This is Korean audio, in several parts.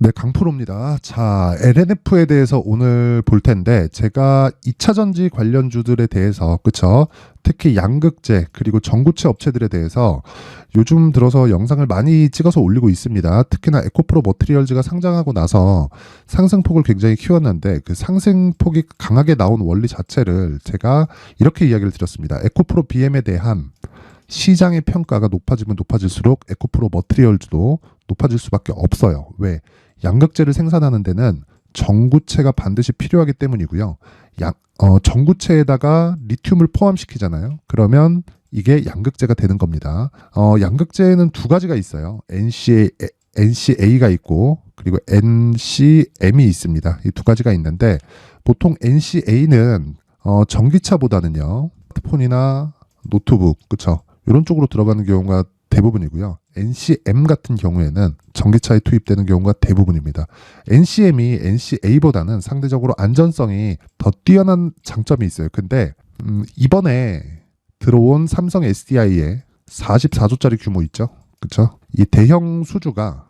네, 강프로입니다. 자, LNF에 대해서 오늘 볼 텐데, 제가 2차전지 관련주들에 대해서, 그쵸? 특히 양극재, 그리고 전구체 업체들에 대해서 요즘 들어서 영상을 많이 찍어서 올리고 있습니다. 특히나 에코프로 머티리얼즈가 상장하고 나서 상승폭을 굉장히 키웠는데, 그 상승폭이 강하게 나온 원리 자체를 제가 이렇게 이야기를 드렸습니다. 에코프로 BM에 대한 시장의 평가가 높아지면 높아질수록 에코프로 머티리얼즈도 높아질 수밖에 없어요. 왜? 양극재를 생산하는 데는 전구체가 반드시 필요하기 때문이고요. 전구체에다가 리튬을 포함시키잖아요. 그러면 이게 양극재가 되는 겁니다. 양극재는 두 가지가 있어요. NCA가 있고 그리고 NCM이 있습니다. 이 두 가지가 있는데 보통 NCA는 전기차보다는요. 스마트폰이나 노트북, 그쵸? 이런 쪽으로 들어가는 경우가 대부분이고요. NCM 같은 경우에는 전기차에 투입되는 경우가 대부분입니다. NCM이 NCA보다는 상대적으로 안전성이 더 뛰어난 장점이 있어요. 근데 이번에 들어온 삼성 SDI의 44조짜리 규모 있죠? 그쵸? 이 대형 수주가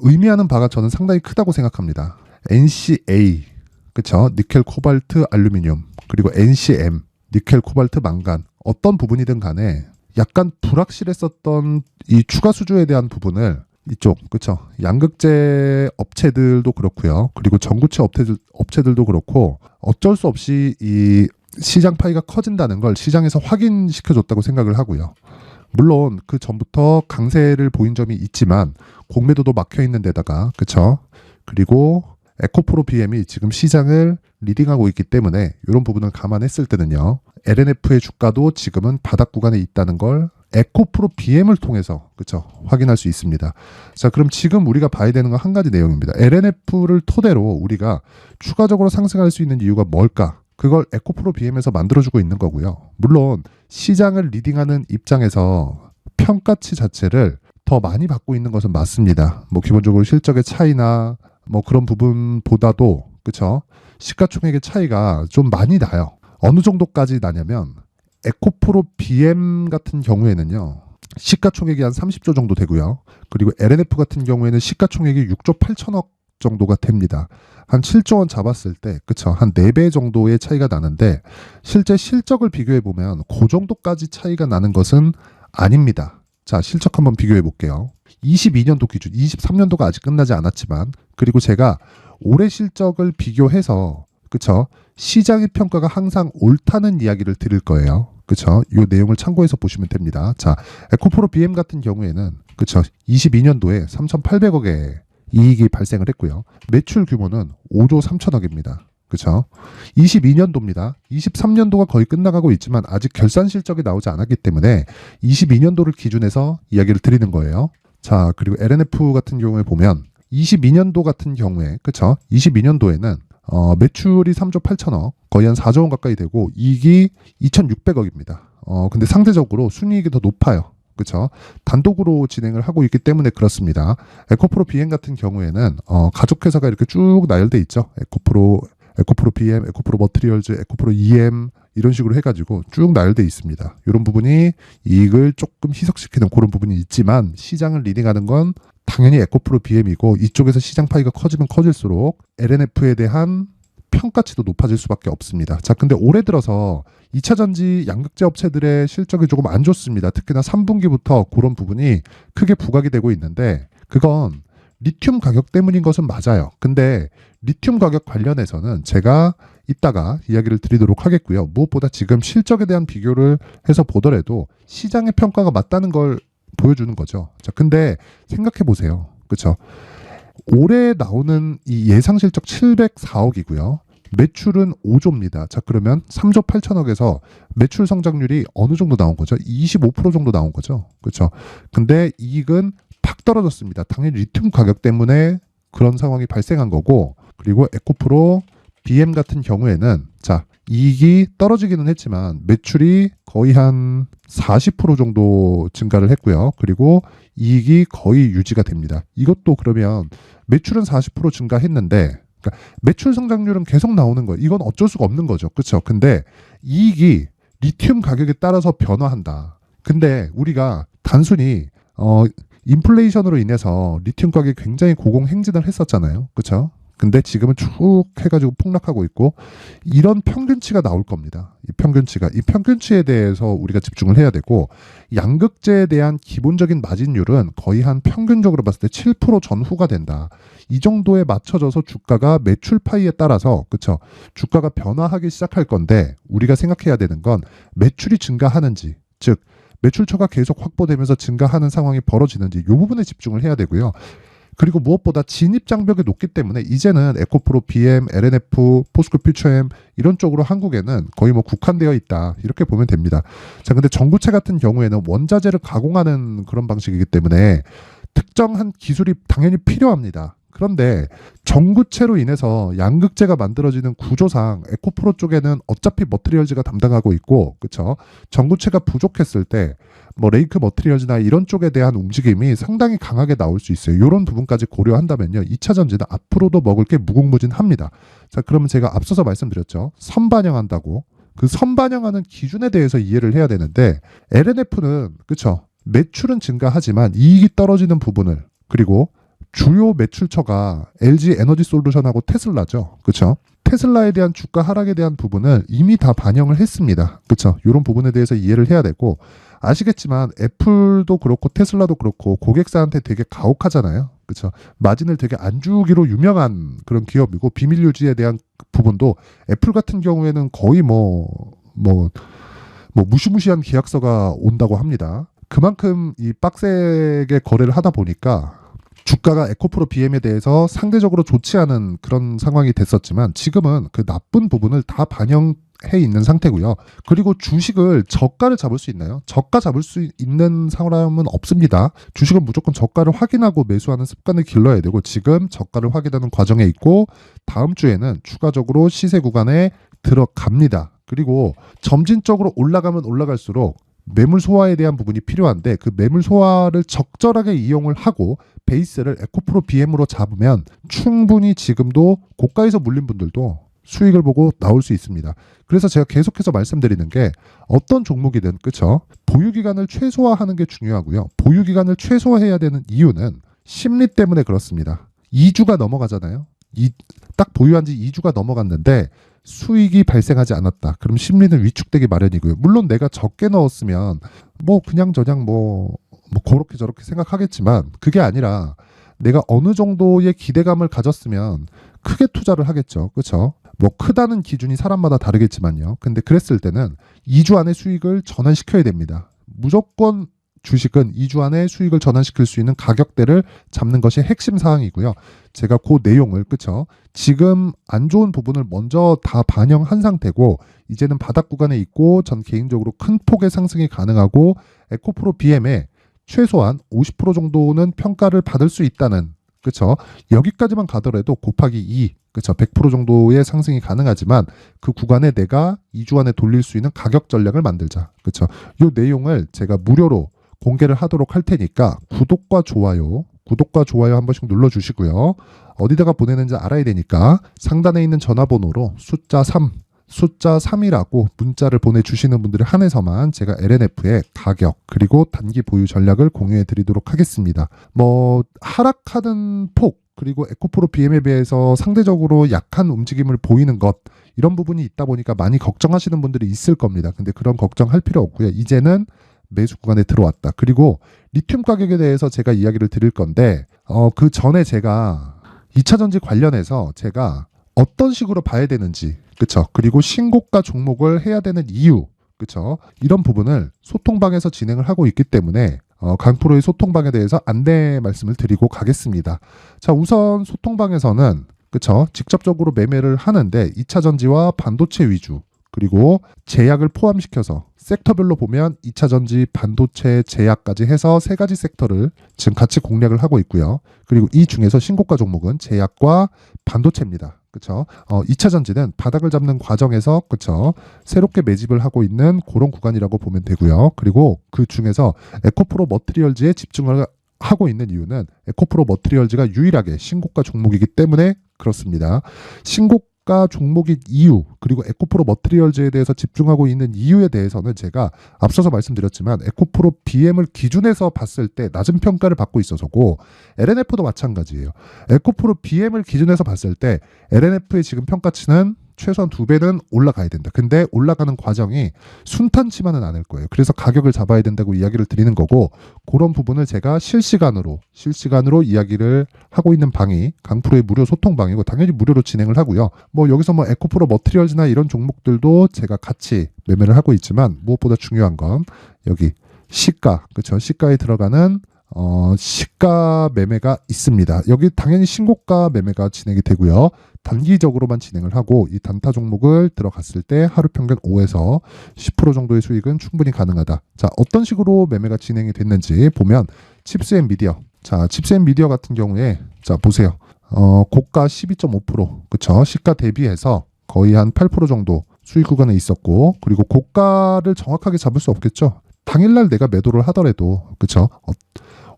의미하는 바가 저는 상당히 크다고 생각합니다. NCA, 그쵸? 니켈, 코발트, 알루미늄, 그리고 NCM, 니켈, 코발트, 망간, 어떤 부분이든 간에 약간 불확실했었던 이 추가 수주에 대한 부분을 이쪽, 그쵸? 양극재 업체들도 그렇고요. 그리고 전구체 업체들도 그렇고 어쩔 수 없이 이 시장 파이가 커진다는 걸 시장에서 확인시켜줬다고 생각을 하고요. 물론 그 전부터 강세를 보인 점이 있지만 공매도도 막혀있는 데다가, 그쵸? 그리고 에코프로 BM이 지금 시장을 리딩하고 있기 때문에 이런 부분을 감안했을 때는요. LNF의 주가도 지금은 바닥 구간에 있다는 걸 에코프로 BM을 통해서 그쵸 확인할 수 있습니다. 자, 그럼 지금 우리가 봐야 되는 건 한 가지 내용입니다. LNF를 토대로 우리가 추가적으로 상승할 수 있는 이유가 뭘까? 그걸 에코프로 BM에서 만들어주고 있는 거고요. 물론 시장을 리딩하는 입장에서 평가치 자체를 더 많이 받고 있는 것은 맞습니다. 뭐 기본적으로 실적의 차이나 뭐 그런 부분보다도 그쵸 시가총액의 차이가 좀 많이 나요. 어느 정도까지 나냐면 에코프로 BM 같은 경우에는요. 시가총액이 한 30조 정도 되고요. 그리고 LNF 같은 경우에는 시가총액이 6조 8천억 정도가 됩니다. 한 7조 원 잡았을 때 그쵸 한 4배 정도의 차이가 나는데 실제 실적을 비교해 보면 그 정도까지 차이가 나는 것은 아닙니다. 자, 실적 한번 비교해 볼게요. 22년도 기준, 23년도가 아직 끝나지 않았지만 그리고 제가 올해 실적을 비교해서 그쵸 시장의 평가가 항상 옳다는 이야기를 드릴 거예요. 그쵸? 이 내용을 참고해서 보시면 됩니다. 자, 에코프로 BM 같은 경우에는 그쵸? 22년도에 3,800억의 이익이 발생을 했고요. 매출 규모는 5조 3천억입니다. 그쵸? 22년도입니다. 23년도가 거의 끝나가고 있지만 아직 결산 실적이 나오지 않았기 때문에 22년도를 기준해서 이야기를 드리는 거예요. 자, 그리고 LNF 같은 경우에 보면 22년도 같은 경우에 그쵸? 22년도에는 매출이 3조 8천억, 거의 한 4조 원 가까이 되고 이익이 2,600억입니다. 근데 상대적으로 순이익이 더 높아요. 그쵸? 단독으로 진행을 하고 있기 때문에 그렇습니다. 에코프로 BM 같은 경우에는 가족회사가 이렇게 쭉 나열돼 있죠. 에코프로 BM, 에코프로 머티리얼즈, 에코프로 EM 이런 식으로 해가지고 쭉 나열돼 있습니다. 이런 부분이 이익을 조금 희석시키는 그런 부분이 있지만 시장을 리딩하는 건 당연히 에코프로 BM이고 이쪽에서 시장 파이가 커지면 커질수록 LNF에 대한 평가치도 높아질 수밖에 없습니다. 자, 근데 올해 들어서 2차전지 양극재 업체들의 실적이 조금 안 좋습니다. 특히나 3분기부터 그런 부분이 크게 부각이 되고 있는데 그건 리튬 가격 때문인 것은 맞아요. 근데 리튬 가격 관련해서는 제가 이따가 이야기를 드리도록 하겠고요. 무엇보다 지금 실적에 대한 비교를 해서 보더라도 시장의 평가가 맞다는 걸 보여주는 거죠. 자, 근데 생각해 보세요. 그렇죠? 올해 나오는 이 예상 실적 704억이고요. 매출은 5조입니다. 자, 그러면 3조 8천억에서 매출 성장률이 어느 정도 나온 거죠? 25% 정도 나온 거죠. 그렇죠? 근데 이익은 팍 떨어졌습니다. 당연히 리튬 가격 때문에 그런 상황이 발생한 거고 그리고 에코프로 BM 같은 경우에는 자, 이익이 떨어지기는 했지만 매출이 거의 한 40% 정도 증가를 했고요. 그리고 이익이 거의 유지가 됩니다. 이것도 그러면 매출은 40% 증가했는데 그러니까 매출 성장률은 계속 나오는 거예요. 이건 어쩔 수가 없는 거죠. 그렇죠? 근데 이익이 리튬 가격에 따라서 변화한다. 근데 우리가 단순히 인플레이션으로 인해서 리튬 가격이 굉장히 고공행진을 했었잖아요. 그렇죠? 근데 지금은 쭉 해가지고 폭락하고 있고 이런 평균치가 나올 겁니다. 이 평균치에 대해서 우리가 집중을 해야 되고 양극재에 대한 기본적인 마진율은 거의 한 평균적으로 봤을 때 7% 전후가 된다. 이 정도에 맞춰져서 주가가 매출 파이에 따라서 그렇죠. 주가가 변화하기 시작할 건데 우리가 생각해야 되는 건 매출이 증가하는지 즉 매출처가 계속 확보되면서 증가하는 상황이 벌어지는지 이 부분에 집중을 해야 되고요. 그리고 무엇보다 진입 장벽이 높기 때문에 이제는 에코프로, BM, LNF, 포스코 퓨처엠 이런 쪽으로 한국에는 거의 뭐 국한되어 있다 이렇게 보면 됩니다. 자, 근데 전구체 같은 경우에는 원자재를 가공하는 그런 방식이기 때문에 특정한 기술이 당연히 필요합니다. 그런데 전구체로 인해서 양극재가 만들어지는 구조상 에코프로 쪽에는 어차피 머트리얼즈가 담당하고 있고, 그렇죠? 전구체가 부족했을 때 뭐 레이크 머트리얼즈나 이런 쪽에 대한 움직임이 상당히 강하게 나올 수 있어요. 이런 부분까지 고려한다면요, 2차 전지는 앞으로도 먹을 게 무궁무진합니다. 자, 그러면 제가 앞서서 말씀드렸죠. 선반영한다고. 그 선반영하는 기준에 대해서 이해를 해야 되는데 LNF는 그렇죠. 매출은 증가하지만 이익이 떨어지는 부분을 그리고 주요 매출처가 LG 에너지 솔루션하고 테슬라죠. 그렇죠? 테슬라에 대한 주가 하락에 대한 부분을 이미 다 반영을 했습니다. 그렇죠? 이런 부분에 대해서 이해를 해야 되고 아시겠지만 애플도 그렇고 테슬라도 그렇고 고객사한테 되게 가혹하잖아요. 그렇죠? 마진을 되게 안 주기로 유명한 그런 기업이고 비밀 유지에 대한 부분도 애플 같은 경우에는 거의 뭐 무시무시한 계약서가 온다고 합니다. 그만큼 이 빡세게 거래를 하다 보니까 주가가 에코프로 BM에 대해서 상대적으로 좋지 않은 그런 상황이 됐었지만 지금은 그 나쁜 부분을 다 반영해 있는 상태고요. 그리고 주식을 저가를 잡을 수 있나요? 저가 잡을 수 있는 사람은 없습니다. 주식은 무조건 저가를 확인하고 매수하는 습관을 길러야 되고 지금 저가를 확인하는 과정에 있고 다음 주에는 추가적으로 시세 구간에 들어갑니다. 그리고 점진적으로 올라가면 올라갈수록 매물 소화에 대한 부분이 필요한데 그 매물 소화를 적절하게 이용을 하고 베이스를 에코프로 BM으로 잡으면 충분히 지금도 고가에서 물린 분들도 수익을 보고 나올 수 있습니다. 그래서 제가 계속해서 말씀드리는 게 어떤 종목이든 그렇죠? 보유기간을 최소화하는 게 중요하고요. 보유기간을 최소화해야 되는 이유는 심리 때문에 그렇습니다. 2주가 넘어가잖아요. 딱 보유한 지 2주가 넘어갔는데 수익이 발생하지 않았다. 그럼 심리는 위축되기 마련이고요. 물론 내가 적게 넣었으면 뭐 그냥저냥 뭐 그렇게 저렇게 생각하겠지만 그게 아니라 내가 어느 정도의 기대감을 가졌으면 크게 투자를 하겠죠. 그렇죠? 뭐 크다는 기준이 사람마다 다르겠지만요. 근데 그랬을 때는 2주 안에 수익을 전환시켜야 됩니다. 무조건 주식은 2주 안에 수익을 전환시킬 수 있는 가격대를 잡는 것이 핵심 사항이고요. 제가 그 내용을 그쵸? 지금 안 좋은 부분을 먼저 다 반영한 상태고 이제는 바닥 구간에 있고 전 개인적으로 큰 폭의 상승이 가능하고 에코프로 BM에 최소한 50% 정도는 평가를 받을 수 있다는 그쵸? 여기까지만 가더라도 곱하기 2 그쵸? 100% 정도의 상승이 가능하지만 그 구간에 내가 2주 안에 돌릴 수 있는 가격 전략을 만들자. 그쵸? 이 내용을 제가 무료로 공개를 하도록 할 테니까 구독과 좋아요 한 번씩 눌러주시고요. 어디다가 보내는지 알아야 되니까 상단에 있는 전화번호로 숫자 3이라고 문자를 보내주시는 분들에 한해서만 제가 LNF의 가격 그리고 단기 보유 전략을 공유해 드리도록 하겠습니다. 뭐 하락하는 폭 그리고 에코프로 BM에 비해서 상대적으로 약한 움직임을 보이는 것 이런 부분이 있다 보니까 많이 걱정하시는 분들이 있을 겁니다. 근데 그런 걱정할 필요 없고요. 이제는 매수 구간에 들어왔다. 그리고 리튬 가격에 대해서 제가 이야기를 드릴 건데 그 전에 제가 2차 전지 관련해서 제가 어떤 식으로 봐야 되는지 그쵸? 그리고 신고가 종목을 해야 되는 이유 그쵸? 이런 부분을 소통방에서 진행을 하고 있기 때문에 강프로의 소통방에 대해서 안내 말씀을 드리고 가겠습니다. 자, 우선 소통방에서는 그쵸? 직접적으로 매매를 하는데 2차 전지와 반도체 위주 그리고 제약을 포함시켜서 섹터별로 보면 2차 전지, 반도체, 제약까지 해서 세 가지 섹터를 지금 같이 공략을 하고 있고요. 그리고 이 중에서 신고가 종목은 제약과 반도체입니다. 그렇죠? 2차 전지는 바닥을 잡는 과정에서 그렇죠? 새롭게 매집을 하고 있는 그런 구간이라고 보면 되고요. 그리고 그 중에서 에코프로 머티리얼즈에 집중을 하고 있는 이유는 에코프로 머티리얼즈가 유일하게 신고가 종목이기 때문에 그렇습니다. 신고가 신고가 종목인 이유, 그리고 에코프로 머티리얼즈에 대해서 집중하고 있는 이유에 대해서는 제가 앞서서 말씀드렸지만 에코프로 BM을 기준해서 봤을 때 낮은 평가를 받고 있어서고, LNF도 마찬가지예요. 에코프로 BM을 기준해서 봤을 때 LNF의 지금 평가치는 최소한 2배는 올라가야 된다. 근데 올라가는 과정이 순탄치만은 않을 거예요. 그래서 가격을 잡아야 된다고 이야기를 드리는 거고, 그런 부분을 제가 실시간으로 이야기를 하고 있는 방이 강프로의 무료 소통방이고, 당연히 무료로 진행을 하고요. 뭐 여기서 뭐 에코프로 머티리얼즈나 이런 종목들도 제가 같이 매매를 하고 있지만, 무엇보다 중요한 건 여기 시가, 그렇죠? 시가에 들어가는 시가 매매가 있습니다. 여기 당연히 신고가 매매가 진행이 되고요. 단기적으로만 진행을 하고, 이 단타 종목을 들어갔을 때 하루 평균 5에서 10% 정도의 수익은 충분히 가능하다. 자, 어떤 식으로 매매가 진행이 됐는지 보면 칩스앤미디어. 자, 칩스앤미디어 같은 경우에 자, 보세요. 고가 12.5%, 그쵸? 시가 대비해서 거의 한 8% 정도 수익 구간에 있었고, 그리고 고가를 정확하게 잡을 수 없겠죠. 당일날 내가 매도를 하더라도, 그쵸?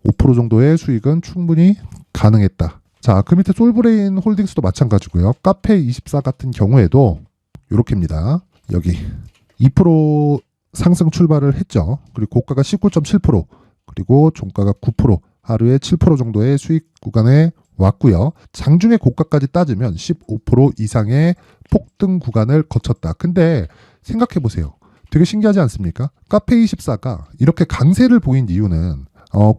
5% 정도의 수익은 충분히 가능했다. 자, 그 밑에 솔브레인 홀딩스도 마찬가지고요. 카페24 같은 경우에도 이렇게입니다. 여기 2% 상승 출발을 했죠. 그리고 고가가 19.7%, 그리고 종가가 9%, 하루에 7% 정도의 수익 구간에 왔고요. 장중에 고가까지 따지면 15% 이상의 폭등 구간을 거쳤다. 근데 생각해 보세요. 되게 신기하지 않습니까? 카페24가 이렇게 강세를 보인 이유는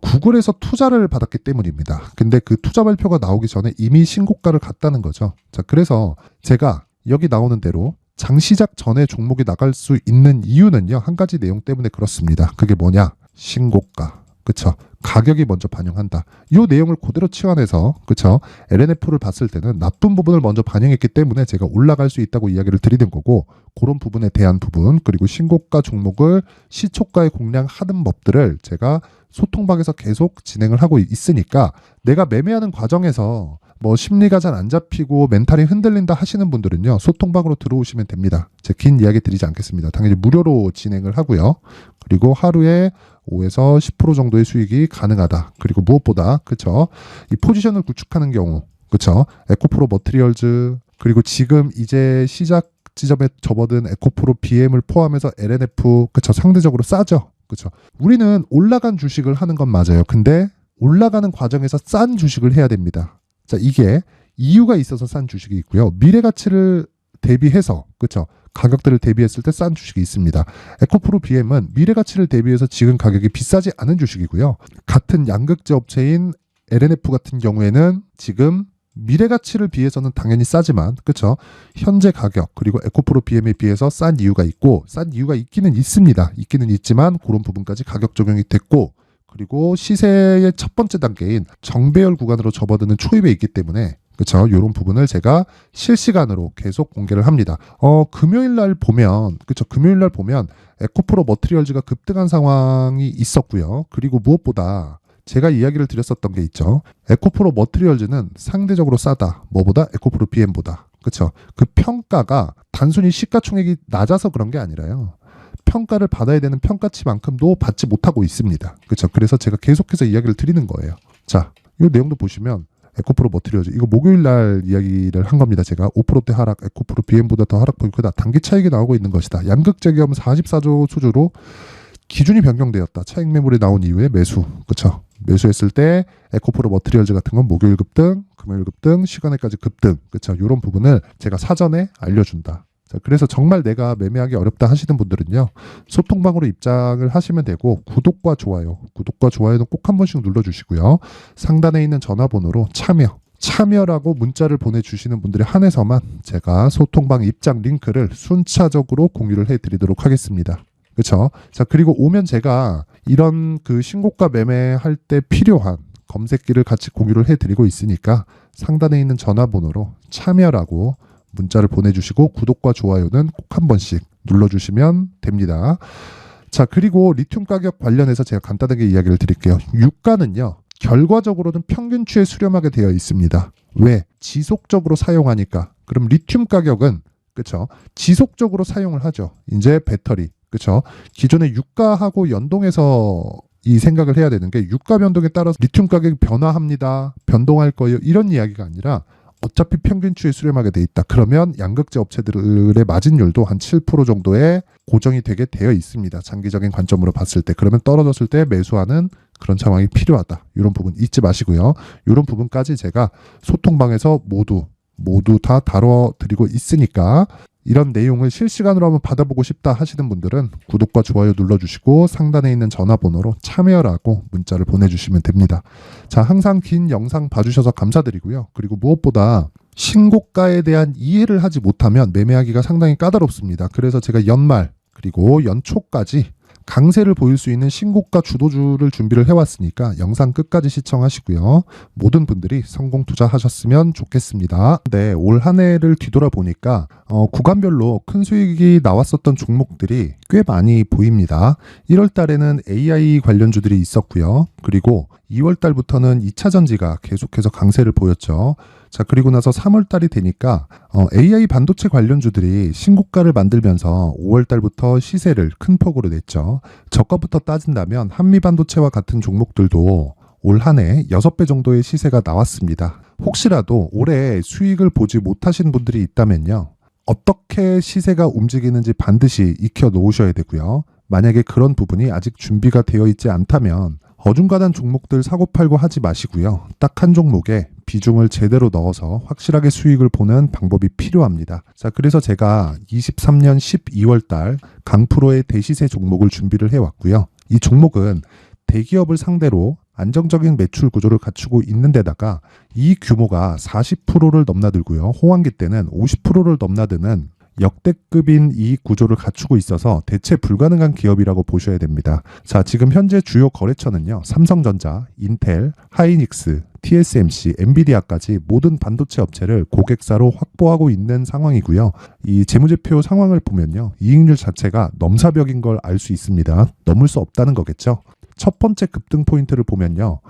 구글에서 투자를 받았기 때문입니다. 근데 그 투자 발표가 나오기 전에 이미 신고가를 갔다는 거죠. 자, 그래서 제가 여기 나오는 대로 장시작 전에 종목이 나갈 수 있는 이유는요, 한 가지 내용 때문에 그렇습니다. 그게 뭐냐? 신고가. 그쵸? 가격이 먼저 반영한다. 이 내용을 그대로 치환해서, 그쵸? LNF를 봤을 때는 나쁜 부분을 먼저 반영했기 때문에 제가 올라갈 수 있다고 이야기를 드리는 거고, 그런 부분에 대한 부분, 그리고 신고가 종목을 시초가에 공략하는 법들을 제가 소통방에서 계속 진행을 하고 있으니까, 내가 매매하는 과정에서 뭐 심리가 잘 안 잡히고 멘탈이 흔들린다 하시는 분들은요, 소통방으로 들어오시면 됩니다. 제가 긴 이야기 드리지 않겠습니다. 당연히 무료로 진행을 하고요. 그리고 하루에 5에서 10% 정도의 수익이 가능하다. 그리고 무엇보다, 그쵸? 이 포지션을 구축하는 경우, 그쵸? 에코프로 머티리얼즈, 그리고 지금 이제 시작 지점에 접어든 에코프로 BM을 포함해서 LNF, 그쵸? 상대적으로 싸죠? 그쵸? 우리는 올라간 주식을 하는 건 맞아요. 근데 올라가는 과정에서 싼 주식을 해야 됩니다. 자, 이게 이유가 있어서 싼 주식이 있고요. 미래 가치를 대비해서, 그쵸? 가격들을 대비했을 때 싼 주식이 있습니다. 에코프로 BM은 미래 가치를 대비해서 지금 가격이 비싸지 않은 주식이고요. 같은 양극재 업체인 LNF 같은 경우에는 지금 미래 가치를 비해서는 당연히 싸지만, 그쵸? 현재 가격, 그리고 에코프로 BM에 비해서 싼 이유가 있고, 싼 이유가 있기는 있습니다. 있기는 있지만 그런 부분까지 가격 적용이 됐고, 그리고 시세의 첫 번째 단계인 정배열 구간으로 접어드는 초입에 있기 때문에, 그렇죠? 이런 부분을 제가 실시간으로 계속 공개를 합니다. 금요일 날 보면, 그렇죠? 금요일 날 보면 에코프로 머티리얼즈가 급등한 상황이 있었고요. 그리고 무엇보다 제가 이야기를 드렸었던 게 있죠. 에코프로 머티리얼즈는 상대적으로 싸다. 뭐보다? 에코프로 BM보다. 그렇죠? 그 평가가 단순히 시가총액이 낮아서 그런 게 아니라요. 평가를 받아야 되는 평가치만큼도 받지 못하고 있습니다. 그렇죠? 그래서 제가 계속해서 이야기를 드리는 거예요. 자, 이 내용도 보시면 에코프로 머티리얼즈, 이거 목요일 날 이야기를 한 겁니다. 제가 5%대 하락, 에코프로 BM보다 더 하락 포인트다. 단기 차익이 나오고 있는 것이다. 양극재기업은 44조 수주로 기준이 변경되었다. 차익 매물이 나온 이후에 매수, 그렇죠? 매수했을 때 에코프로 머티리얼즈 같은 건 목요일 급등, 금요일 급등, 시간에까지 급등, 그렇죠? 이런 부분을 제가 사전에 알려준다. 자, 그래서 정말 내가 매매하기 어렵다 하시는 분들은요, 소통방으로 입장을 하시면 되고, 구독과 좋아요는 꼭 한 번씩 눌러주시고요. 상단에 있는 전화번호로 참여라고 문자를 보내주시는 분들에 한해서만 제가 소통방 입장 링크를 순차적으로 공유를 해드리도록 하겠습니다. 그렇죠? 자, 그리고 오면 제가 이런 그 신고가 매매할 때 필요한 검색기를 같이 공유를 해드리고 있으니까 상단에 있는 전화번호로 참여라고 문자를 보내주시고, 구독과 좋아요는 꼭 한 번씩 눌러주시면 됩니다. 자, 그리고 리튬 가격 관련해서 제가 간단하게 이야기를 드릴게요. 유가는요, 결과적으로는 평균치에 수렴하게 되어 있습니다. 왜? 지속적으로 사용하니까. 그럼 리튬 가격은, 그쵸? 지속적으로 사용을 하죠. 이제 배터리, 그쵸? 기존의 유가하고 연동해서 이 생각을 해야 되는 게, 유가 변동에 따라서 리튬 가격이 변화합니다. 변동할 거예요. 이런 이야기가 아니라 어차피 평균치에 수렴하게 돼 있다. 그러면 양극재 업체들의 마진율도 한 7% 정도에 고정이 되게 되어 있습니다. 장기적인 관점으로 봤을 때. 그러면 떨어졌을 때 매수하는 그런 상황이 필요하다. 이런 부분 잊지 마시고요. 이런 부분까지 제가 소통방에서 모두 다 다뤄드리고 있으니까 이런 내용을 실시간으로 한번 받아보고 싶다 하시는 분들은 구독과 좋아요 눌러주시고 상단에 있는 전화번호로 참여라고 문자를 보내주시면 됩니다. 자, 항상 긴 영상 봐주셔서 감사드리고요. 그리고 무엇보다 신고가에 대한 이해를 하지 못하면 매매하기가 상당히 까다롭습니다. 그래서 제가 연말 그리고 연초까지 강세를 보일 수 있는 신고가 주도주를 준비를 해왔으니까 영상 끝까지 시청하시고요. 모든 분들이 성공 투자하셨으면 좋겠습니다. 네, 올 한 해를 뒤돌아보니까 구간별로 큰 수익이 나왔었던 종목들이 꽤 많이 보입니다. 1월 달에는 AI 관련주들이 있었고요. 그리고 2월 달부터는 2차 전지가 계속해서 강세를 보였죠. 자, 그리고 나서 3월 달이 되니까 AI 반도체 관련주들이 신고가를 만들면서 5월 달부터 시세를 큰 폭으로 냈죠. 저가부터 따진다면 한미 반도체와 같은 종목들도 올 한 해 6배 정도의 시세가 나왔습니다. 혹시라도 올해 수익을 보지 못하신 분들이 있다면요. 어떻게 시세가 움직이는지 반드시 익혀 놓으셔야 되고요. 만약에 그런 부분이 아직 준비가 되어 있지 않다면 어중간한 종목들 사고팔고 하지 마시고요. 딱 한 종목에 비중을 제대로 넣어서 확실하게 수익을 보는 방법이 필요합니다. 자, 그래서 제가 23년 12월 달 강프로의 대시세 종목을 준비를 해왔고요. 이 종목은 대기업을 상대로 안정적인 매출 구조를 갖추고 있는 데다가 이 규모가 40%를 넘나들고요. 호황기 때는 50%를 넘나드는 역대급인 이익 구조를 갖추고 있어서 대체 불가능한 기업이라고 보셔야 됩니다. 자, 지금 현재 주요 거래처는요. 삼성전자, 인텔, 하이닉스, TSMC, 엔비디아까지 모든 반도체 업체를 고객사로 확보하고 있는 상황이고요. 이 재무제표 상황을 보면요. 이익률 자체가 넘사벽인 걸 알 수 있습니다. 넘을 수 없다는 거겠죠. 첫 번째 급등 포인트를 보면요.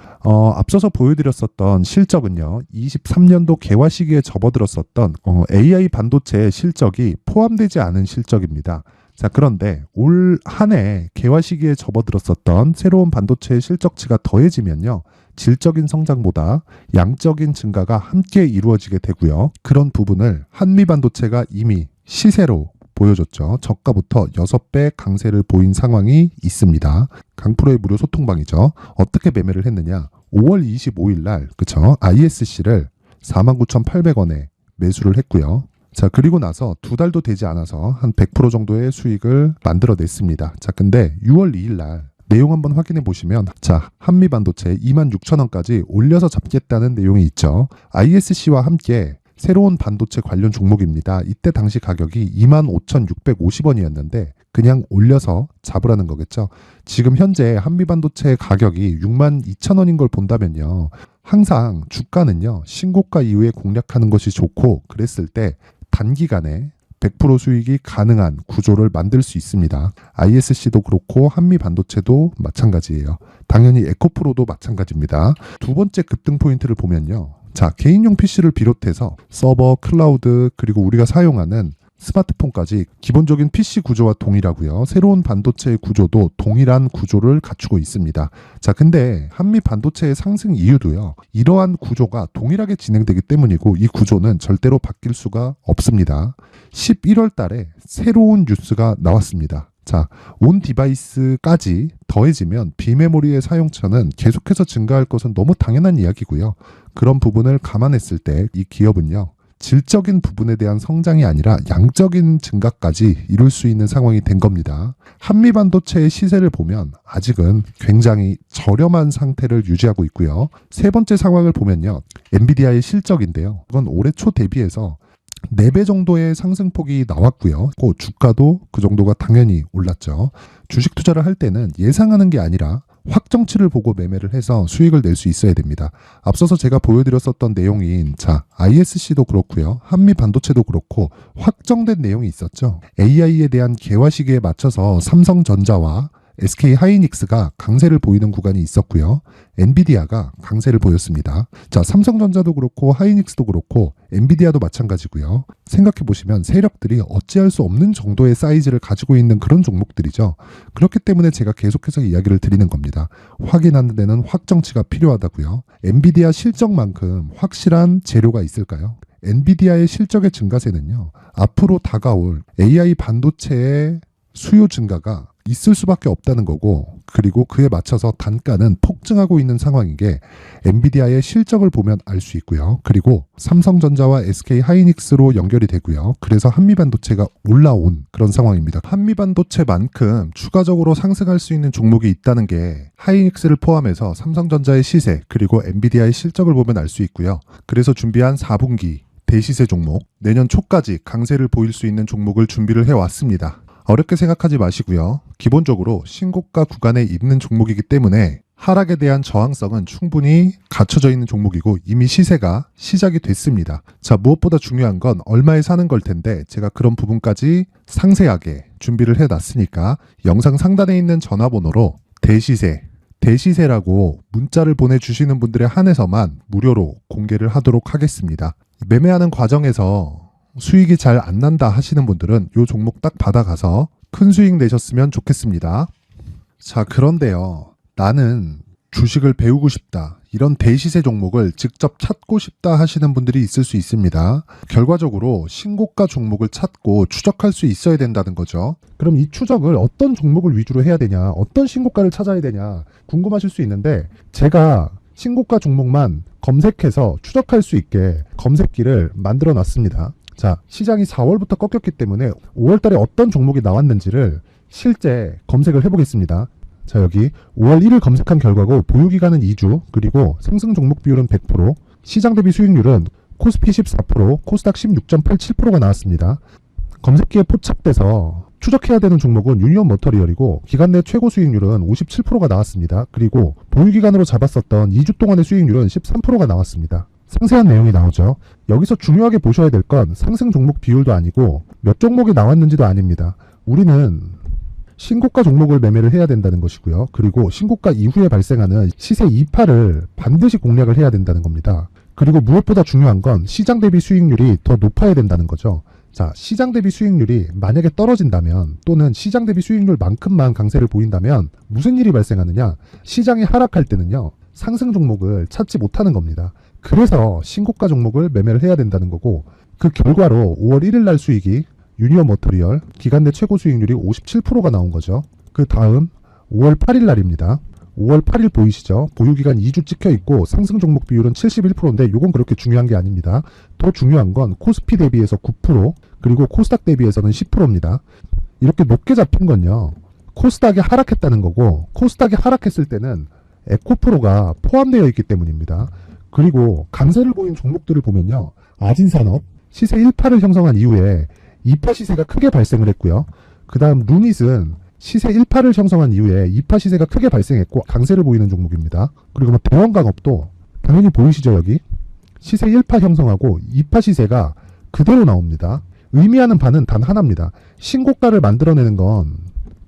앞서서 보여드렸었던 실적은요. 23년도 개화 시기에 접어들었었던 AI 반도체의 실적이 포함되지 않은 실적입니다. 자, 그런데 올 한 해 개화 시기에 접어들었었던 새로운 반도체의 실적치가 더해지면요. 질적인 성장보다 양적인 증가가 함께 이루어지게 되고요. 그런 부분을 한미 반도체가 이미 시세로 보여줬죠. 저가부터 6배 강세를 보인 상황이 있습니다. 강프로의 무료 소통방이죠. 어떻게 매매를 했느냐. 5월 25일 날 그쵸? ISC를 49,800원에 매수를 했고요. 자, 그리고 나서 2달도 되지 않아서 한 100% 정도의 수익을 만들어냈습니다. 자, 근데 6월 2일 날 내용 한번 확인해 보시면 자, 한미 반도체 26,000원까지 올려서 잡겠다는 내용이 있죠. ISC와 함께 새로운 반도체 관련 종목입니다. 이때 당시 가격이 25,650원이었는데 그냥 올려서 잡으라는 거겠죠. 지금 현재 한미반도체 가격이 62,000원인 걸 본다면요. 항상 주가는요. 신고가 이후에 공략하는 것이 좋고 그랬을 때 단기간에 100% 수익이 가능한 구조를 만들 수 있습니다. ISC도 그렇고 한미반도체도 마찬가지예요. 당연히 에코프로도 마찬가지입니다. 두 번째 급등 포인트를 보면요. 자, 개인용 PC를 비롯해서 서버, 클라우드, 그리고 우리가 사용하는 스마트폰까지 기본적인 PC 구조와 동일하고요. 새로운 반도체의 구조도 동일한 구조를 갖추고 있습니다. 자, 근데 한미 반도체의 상승 이유도요. 이러한 구조가 동일하게 진행되기 때문이고 이 구조는 절대로 바뀔 수가 없습니다. 11월 달에 새로운 뉴스가 나왔습니다. 자, 온 디바이스까지 더해지면 비메모리의 사용처는 계속해서 증가할 것은 너무 당연한 이야기고요. 그런 부분을 감안했을 때 이 기업은요. 질적인 부분에 대한 성장이 아니라 양적인 증가까지 이룰 수 있는 상황이 된 겁니다. 한미반도체의 시세를 보면 아직은 굉장히 저렴한 상태를 유지하고 있고요. 세 번째 상황을 보면요. 엔비디아의 실적인데요. 이건 올해 초 대비해서 4배 정도의 상승폭이 나왔고요. 그 주가도 그 정도가 당연히 올랐죠. 주식 투자를 할 때는 예상하는 게 아니라 확정치를 보고 매매를 해서 수익을 낼 수 있어야 됩니다. 앞서서 제가 보여드렸었던 내용인 자, ISC도 그렇고요. 한미 반도체도 그렇고 확정된 내용이 있었죠. AI에 대한 개화 시기에 맞춰서 삼성전자와 SK 하이닉스가 강세를 보이는 구간이 있었고요. 엔비디아가 강세를 보였습니다. 자, 삼성전자도 그렇고 하이닉스도 그렇고 엔비디아도 마찬가지고요. 생각해 보시면 세력들이 어찌할 수 없는 정도의 사이즈를 가지고 있는 그런 종목들이죠. 그렇기 때문에 제가 계속해서 이야기를 드리는 겁니다. 확인하는 데는 확정치가 필요하다고요. 엔비디아 실적만큼 확실한 재료가 있을까요? 엔비디아의 실적의 증가세는요, 앞으로 다가올 AI 반도체의 수요 증가가 있을 수밖에 없다는 거고, 그리고 그에 맞춰서 단가는 폭증하고 있는 상황인 게 엔비디아의 실적을 보면 알 수 있고요. 그리고 삼성전자와 SK 하이닉스로 연결이 되고요. 그래서 한미반도체가 올라온 그런 상황입니다. 한미반도체만큼 추가적으로 상승할 수 있는 종목이 있다는 게 하이닉스를 포함해서 삼성전자의 시세 그리고 엔비디아의 실적을 보면 알 수 있고요. 그래서 준비한 4분기 대시세 종목, 내년 초까지 강세를 보일 수 있는 종목을 준비를 해왔습니다. 어렵게 생각하지 마시고요. 기본적으로 신고가 구간에 있는 종목이기 때문에 하락에 대한 저항성은 충분히 갖춰져 있는 종목이고 이미 시세가 시작이 됐습니다. 자, 무엇보다 중요한 건 얼마에 사는 걸 텐데 제가 그런 부분까지 상세하게 준비를 해놨으니까 영상 상단에 있는 전화번호로 대시세라고 문자를 보내주시는 분들에 한해서만 무료로 공개를 하도록 하겠습니다. 매매하는 과정에서 수익이 잘 안 난다 하시는 분들은 이 종목 딱 받아가서 큰 수익 내셨으면 좋겠습니다. 자, 그런데요. 나는 주식을 배우고 싶다. 이런 대시세 종목을 직접 찾고 싶다 하시는 분들이 있을 수 있습니다. 결과적으로 신고가 종목을 찾고 추적할 수 있어야 된다는 거죠. 그럼 이 추적을 어떤 종목을 위주로 해야 되냐, 어떤 신고가를 찾아야 되냐 궁금하실 수 있는데 제가 신고가 종목만 검색해서 추적할 수 있게 검색기를 만들어 놨습니다. 자, 시장이 4월부터 꺾였기 때문에 5월 달에 어떤 종목이 나왔는지를 실제 검색을 해보겠습니다. 자, 여기 5월 1일 검색한 결과고 보유기간은 2주, 그리고 상승 종목 비율은 100%, 시장 대비 수익률은 코스피 14%, 코스닥 16.87%가 나왔습니다. 검색기에 포착돼서 추적해야 되는 종목은 유니온 머터리얼이고 기간 내 최고 수익률은 57%가 나왔습니다. 그리고 보유기간으로 잡았었던 2주 동안의 수익률은 13%가 나왔습니다. 상세한 내용이 나오죠. 여기서 중요하게 보셔야 될 건 상승 종목 비율도 아니고 몇 종목이 나왔는지도 아닙니다. 우리는 신고가 종목을 매매를 해야 된다는 것이고요. 그리고 신고가 이후에 발생하는 시세 이파를 반드시 공략을 해야 된다는 겁니다. 그리고 무엇보다 중요한 건 시장 대비 수익률이 더 높아야 된다는 거죠. 자, 시장 대비 수익률이 만약에 떨어진다면 또는 시장 대비 수익률만큼만 강세를 보인다면 무슨 일이 발생하느냐? 시장이 하락할 때는요, 상승 종목을 찾지 못하는 겁니다. 그래서 신고가 종목을 매매를 해야 된다는 거고, 그 결과로 5월 1일 날 수익이 유니온 머터리얼 기간 내 최고 수익률이 57%가 나온 거죠. 그 다음 5월 8일 날입니다. 5월 8일 보이시죠? 보유기간 2주 찍혀 있고 상승 종목 비율은 71%인데 이건 그렇게 중요한 게 아닙니다. 더 중요한 건 코스피 대비해서 9%, 그리고 코스닥 대비해서는 10%입니다. 이렇게 높게 잡힌 건요, 코스닥이 하락했다는 거고, 코스닥이 하락했을 때는 에코프로가 포함되어 있기 때문입니다. 그리고 강세를 보인 종목들을 보면요, 아진산업 시세 1파를 형성한 이후에 2파 시세가 크게 발생을 했고요. 그 다음 루닛은 시세 1파를 형성한 이후에 2파 시세가 크게 발생했고 강세를 보이는 종목입니다. 그리고 뭐 대원강업도 당연히 보이시죠? 여기 시세 1파 형성하고 2파 시세가 그대로 나옵니다. 의미하는 바는 단 하나입니다. 신고가를 만들어내는 건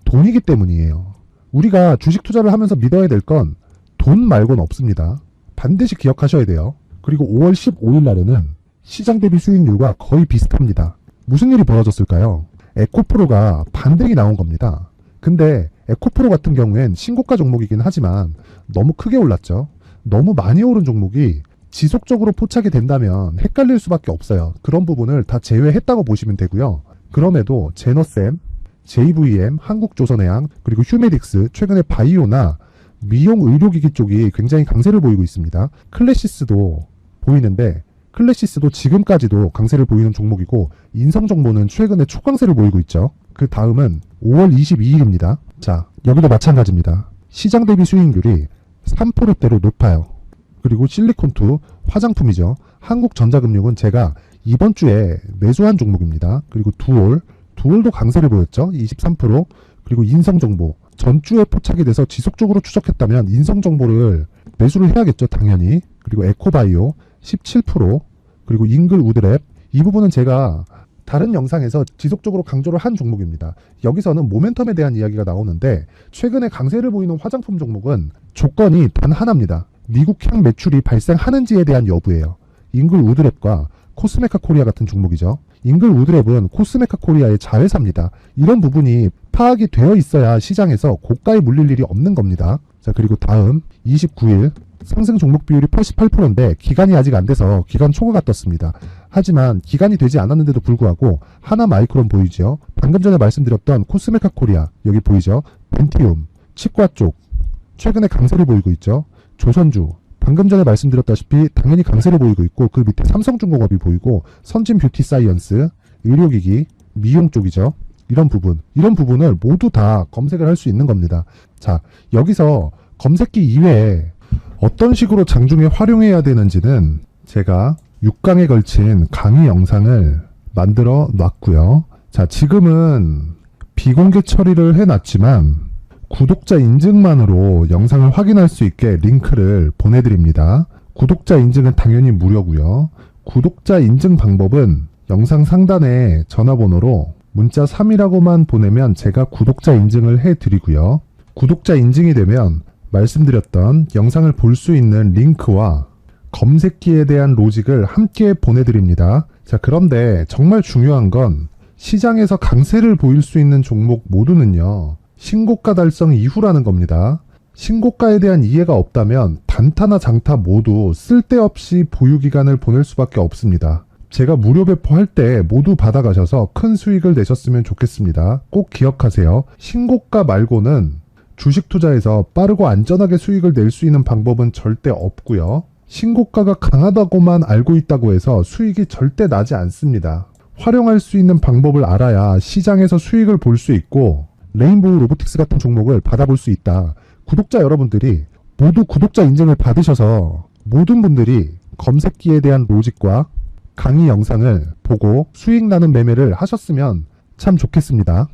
돈이기 때문이에요. 우리가 주식 투자를 하면서 믿어야 될 건 돈 말고는 없습니다. 반드시 기억하셔야 돼요. 그리고 5월 15일 날에는 시장 대비 수익률과 거의 비슷합니다. 무슨 일이 벌어졌을까요? 에코프로가 반등이 나온 겁니다. 근데 에코프로 같은 경우엔 신고가 종목이긴 하지만 너무 크게 올랐죠. 너무 많이 오른 종목이 지속적으로 포착이 된다면 헷갈릴 수밖에 없어요. 그런 부분을 다 제외했다고 보시면 되고요. 그럼에도 제너셈, JVM, 한국조선해양, 그리고 휴메딕스, 최근에 바이오나 미용 의료기기 쪽이 굉장히 강세를 보이고 있습니다. 클래시스도 보이는데 클래시스도 지금까지도 강세를 보이는 종목이고 인성정보는 최근에 초강세를 보이고 있죠. 그 다음은 5월 22일입니다. 자, 여기도 마찬가지입니다. 시장 대비 수익률이 3%대로 높아요. 그리고 실리콘2 화장품이죠. 한국전자금융은 제가 이번 주에 매수한 종목입니다. 그리고 두올도 강세를 보였죠. 23%. 그리고 인성정보 전주에 포착이 돼서 지속적으로 추적했다면 인성정보를 매수를 해야겠죠. 당연히. 그리고 에코바이오 17%. 그리고 잉글 우드랩 이 부분은 제가 다른 영상에서 지속적으로 강조를 한 종목입니다. 여기서는 모멘텀에 대한 이야기가 나오는데 최근에 강세를 보이는 화장품 종목은 조건이 단 하나입니다. 미국향 매출이 발생하는지에 대한 여부예요. 잉글 우드랩과 코스메카 코리아 같은 종목이죠. 잉글 우드랩은 코스메카 코리아의 자회사입니다. 이런 부분이 파악이 되어 있어야 시장에서 고가에 물릴 일이 없는 겁니다. 자, 그리고 다음 29일 상승 종목 비율이 88%인데 기간이 아직 안 돼서 기간 초과가 떴습니다. 하지만 기간이 되지 않았는데도 불구하고 하나마이크론 보이죠. 방금 전에 말씀드렸던 코스메카 코리아 여기 보이죠. 벤티움, 치과 쪽 최근에 강세를 보이고 있죠. 조선주 방금 전에 말씀드렸다시피 당연히 강세를 보이고 있고 그 밑에 삼성중공업이 보이고 선진 뷰티 사이언스, 의료기기, 미용 쪽이죠. 이런 부분을 모두 다 검색을 할 수 있는 겁니다. 자, 여기서 검색기 이외에 어떤 식으로 장중에 활용해야 되는지는 제가 6강에 걸친 강의 영상을 만들어 놨고요. 자, 지금은 비공개 처리를 해놨지만 구독자 인증만으로 영상을 확인할 수 있게 링크를 보내드립니다. 구독자 인증은 당연히 무료고요. 구독자 인증 방법은 영상 상단에 전화번호로 문자 3이라고만 보내면 제가 구독자 인증을 해드리고요. 구독자 인증이 되면 말씀드렸던 영상을 볼 수 있는 링크와 검색기에 대한 로직을 함께 보내드립니다. 자, 그런데 정말 중요한 건 시장에서 강세를 보일 수 있는 종목 모두는요. 신고가 달성 이후라는 겁니다. 신고가에 대한 이해가 없다면 단타나 장타 모두 쓸데없이 보유기간을 보낼 수밖에 없습니다. 제가 무료 배포할 때 모두 받아가셔서 큰 수익을 내셨으면 좋겠습니다. 꼭 기억하세요. 신고가 말고는 주식 투자에서 빠르고 안전하게 수익을 낼 수 있는 방법은 절대 없고요. 신고가가 강하다고만 알고 있다고 해서 수익이 절대 나지 않습니다. 활용할 수 있는 방법을 알아야 시장에서 수익을 볼 수 있고 레인보우 로보틱스 같은 종목을 받아볼 수 있다. 구독자 여러분들이 모두 구독자 인증을 받으셔서 모든 분들이 검색기에 대한 로직과 강의 영상을 보고 수익 나는 매매를 하셨으면 참 좋겠습니다.